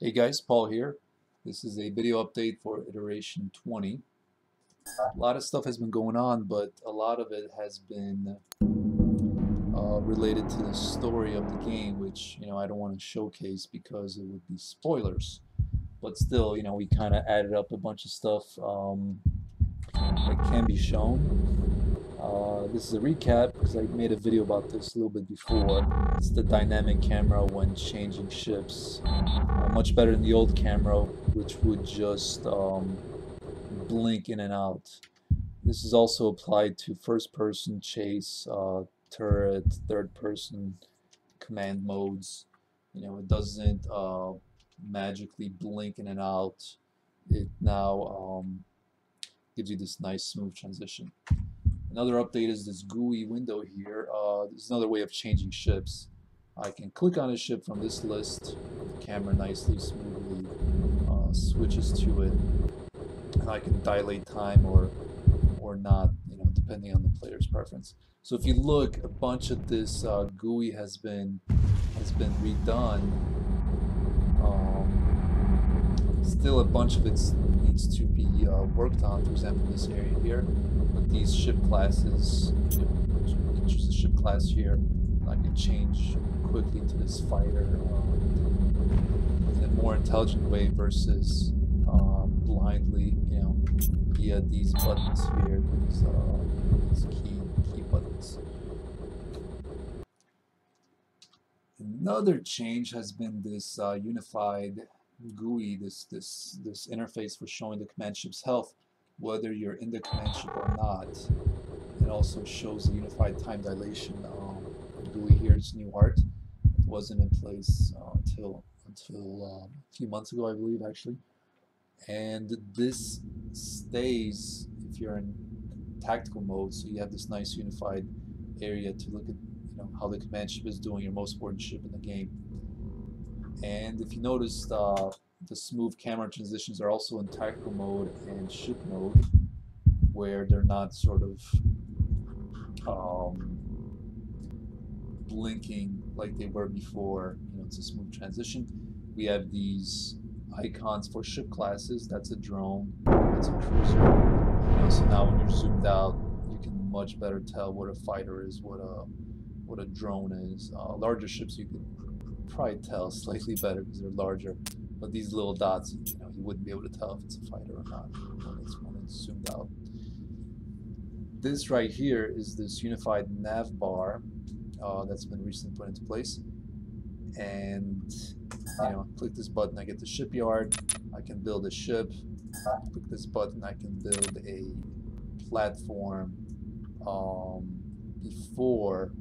Hey guys, Paul here. This is a video update for iteration 20. A lot of stuff has been going on, but a lot of it has been related to the story of the game, which I don't want to showcase because it would be spoilers. But still, we kind of added up a bunch of stuff that can be shown. This is a recap because I made a video about this a little bit before. It's the dynamic camera when changing ships. Much better than the old camera, which would just blink in and out. This is also applied to first-person chase, turret, third-person command modes. It doesn't magically blink in and out. It now gives you this nice smooth transition. Another update is this GUI window here. This is another way of changing ships. I can click on a ship from this list. The camera nicely, smoothly switches to it, and I can dilate time or not, depending on the player's preference. So if you look, a bunch of this GUI has been redone. Still, a bunch of it needs to be worked on. For example, this area here, but these ship classes, you can choose the ship class here. I can change quickly to this fighter in a more intelligent way versus blindly, via these buttons here, these key buttons. Another change has been this unified GUI, this interface for showing the command ship's health, whether you're in the command ship or not. It also shows the unified time dilation GUI here. It's new art. It wasn't in place until a few months ago, I believe, actually. And this stays if you're in tactical mode, so you have this nice unified area to look at how the command ship is doing, your most important ship in the game. And if you notice, the smooth camera transitions are also in tactical mode and ship mode, where they're not sort of blinking like they were before. It's a smooth transition. We have these icons for ship classes. That's a drone, that's a cruiser. So now when you're zoomed out, you can much better tell what a fighter is, what a drone is. Larger ships you can probably tell slightly better because they're larger, but these little dots, you wouldn't be able to tell if it's a fighter or not when it's zoomed out. This right here is this unified nav bar that's been recently put into place, and click this button, I get the shipyard. I can build a ship. Click this button, I can build a platform. Before,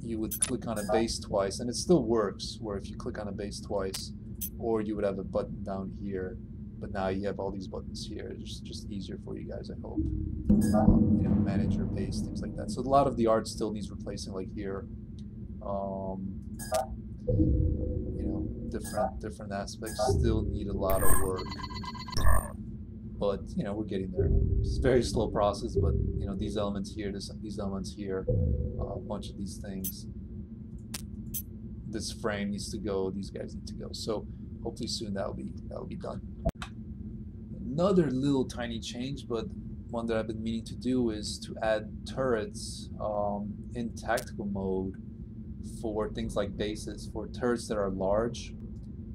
you would click on a base twice, and it still works, where if you click on a base twice, or you would have a button down here, but now you have all these buttons here. It's just easier for you guys, I hope. Manage your base, things like that. So a lot of the art still needs replacing, like here. Different aspects still need a lot of work, but we're getting there. It's a very slow process, but these elements here, these elements here, a bunch of these things. This frame needs to go. These guys need to go. So hopefully soon that'll be done. Another little tiny change, but one that I've been meaning to do, is to add turrets in tactical mode for things like bases. For turrets that are large,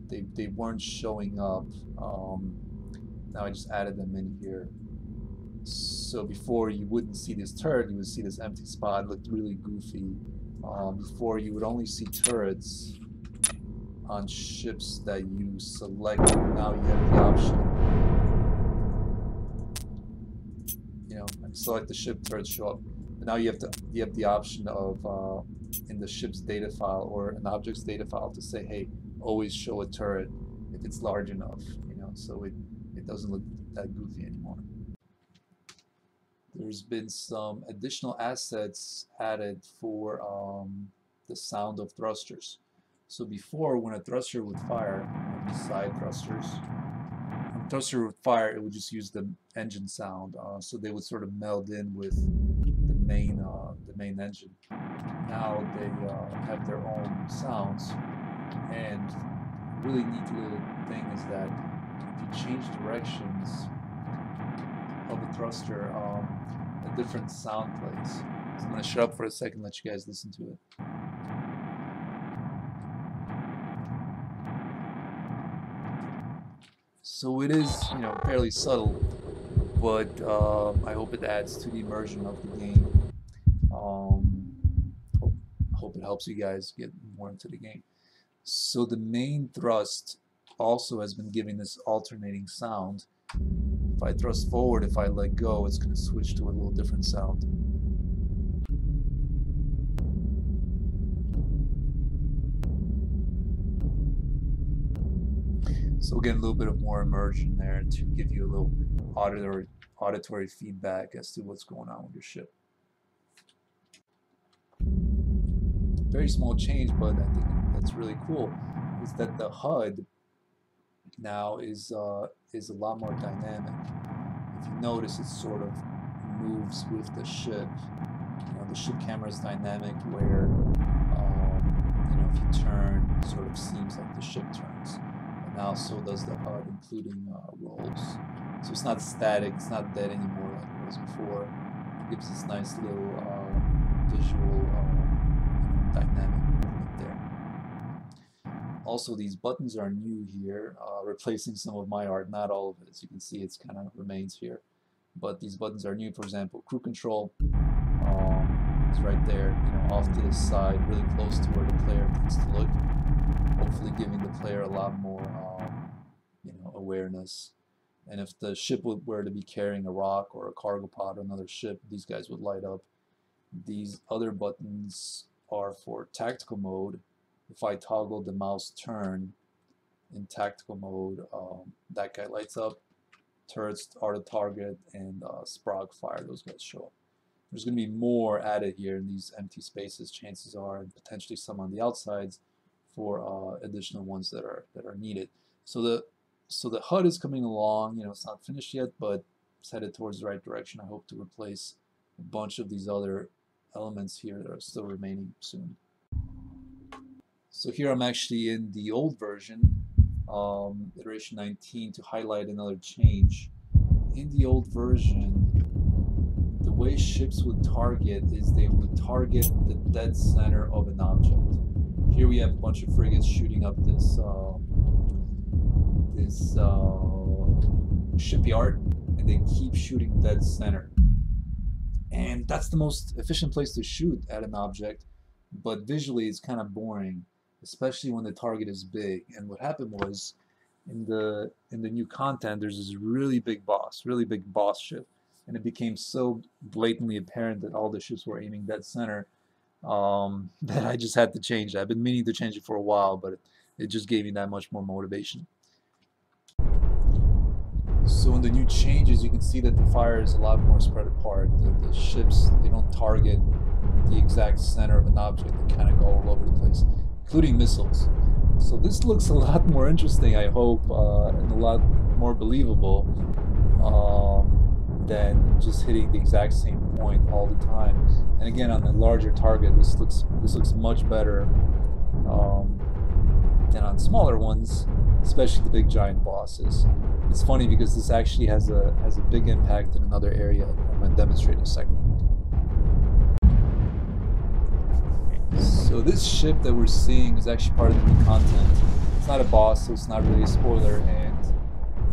they weren't showing up. Now I just added them in here. So before, you wouldn't see this turret, you would see this empty spot. It looked really goofy. Before, you would only see turrets on ships that you selected. Now you have the option. Select the ship, turrets show up. But now you have the option of in the ship's data file or an object's data file to say, hey, always show a turret if it's large enough. So it doesn't look that goofy anymore. There's been some additional assets added for the sound of thrusters. So before, when a thruster would fire, these side thrusters, when a thruster would fire, it would just use the engine sound, so they would sort of meld in with the main engine. Now they have their own sounds, And a really neat little thing is that if you change directions of the thruster, a different sound plays. So I'm going to shut up for a second and let you guys listen to it. So it is, you know, fairly subtle, but I hope it adds to the immersion of the game. Hope it helps you guys get more into the game. So the main thrust also has been giving this alternating sound. If I thrust forward, if I let go, it's going to switch to a little different sound. So again, a little bit of more immersion there to give you a little auditory feedback as to what's going on with your ship. Very small change, but I think that's really cool, is that the HUD now is a lot more dynamic. If you notice, it sort of moves with the ship. You know, the ship camera is dynamic, where you know, if you turn, it sort of seems like the ship turns. And now so does the HUD, including rolls. So it's not static, it's not dead anymore like it was before. It gives this nice little visual dynamic movement there. Also, these buttons are new here, replacing some of my art, not all of it. As you can see, it's kind of remains here. But these buttons are new. For example, crew control is right there, you know, off to the side, really close to where the player needs to look. Hopefully giving the player a lot more, you know, awareness. And if the ship were to be carrying a rock or a cargo pod or another ship, these guys would light up. These other buttons are for tactical mode. If I toggle the mouse turn in tactical mode, that guy lights up. Turrets are the target, and Sprague fire, those guys show up. There's going to be more added here in these empty spaces, chances are, and potentially some on the outsides for additional ones that are needed. So the HUD is coming along. You know, it's not finished yet, but it's headed towards the right direction. I hope to replace a bunch of these other elements here that are still remaining soon. So here I'm actually in the old version, iteration 19, to highlight another change. In the old version, the way ships would target is they would target the dead center of an object. Here we have a bunch of frigates shooting up this shipyard, and they keep shooting dead center. And that's the most efficient place to shoot at an object, but visually it's kind of boring, especially when the target is big. And what happened was, in the new content, there's this really big boss ship, and it became so blatantly apparent that all the ships were aiming dead center that I just had to change that. I've been meaning to change it for a while, but it just gave me that much more motivation. So in the new changes, you can see that the fire is a lot more spread apart. The ships, they don't target the exact center of an object. They kind of go all over the place, including missiles. So this looks a lot more interesting, I hope, and a lot more believable than just hitting the exact same point all the time. And again, on the larger target, this looks much better than on smaller ones, especially the big giant bosses. It's funny because this actually has a big impact in another area I'm going to demonstrate in a second. So this ship that we're seeing is actually part of the new content. It's not a boss, so it's not really a spoiler, and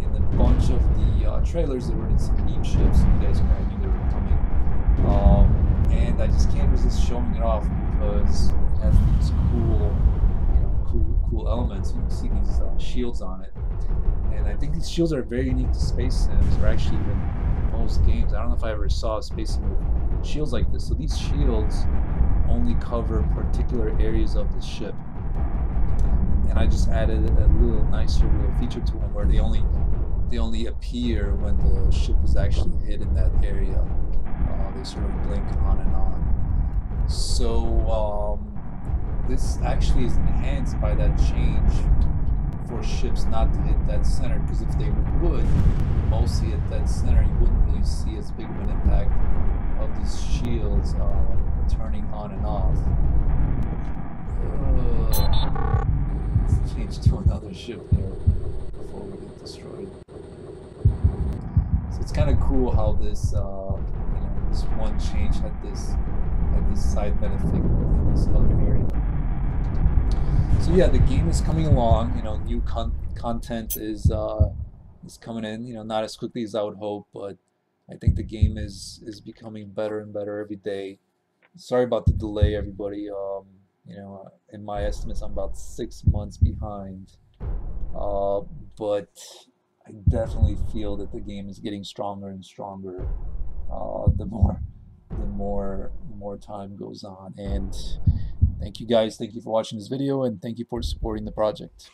in a bunch of the trailers there were some meme ships, you guys probably knew they were coming. And I just can't resist showing it off because it has these cool elements. You can see these shields on it. And I think these shields are very unique to Space Sims, or actually even most games. I don't know if I ever saw a Space Sim with shields like this. So these shields only cover particular areas of the ship. And I just added a little nicer little feature to them where they only appear when the ship is actually hit in that area. They sort of blink on and on. So this actually is enhanced by that change for ships not to hit that center, because if they would mostly hit that center, you wouldn't really see as big of an impact of these shields turning on and off. ship there before we get destroyed. So it's kind of cool how this, you know, this one change had this side benefit in this other area. So yeah, the game is coming along. You know, new content is coming in. You know, not as quickly as I would hope, but I think the game is becoming better and better every day. Sorry about the delay, everybody. You know, in my estimates, I'm about 6 months behind. But I definitely feel that the game is getting stronger and stronger the more time goes on. And thank you guys. Thank you for watching this video, and thank you for supporting the project.